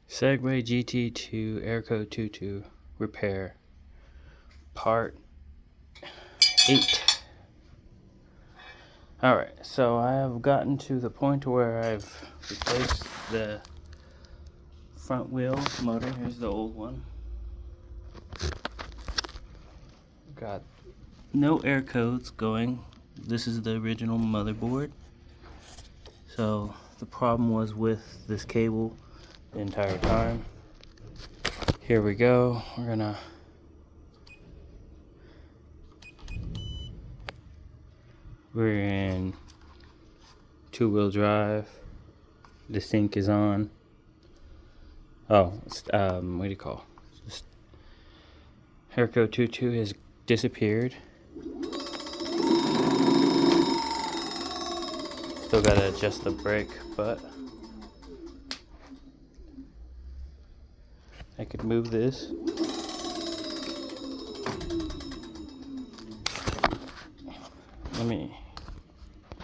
Segway GT2 Airco 22 repair part 8. Alright, so I have gotten to the point where I've replaced the front wheel motor. Here's the old one. Got no air codes going. This is the original motherboard. So the problem was with this cable the entire time. Here we go. We're in two-wheel drive. The sync is on. Oh, what do you call it? Airco 22 has disappeared. Still gotta adjust the brake, but I could move this. Let me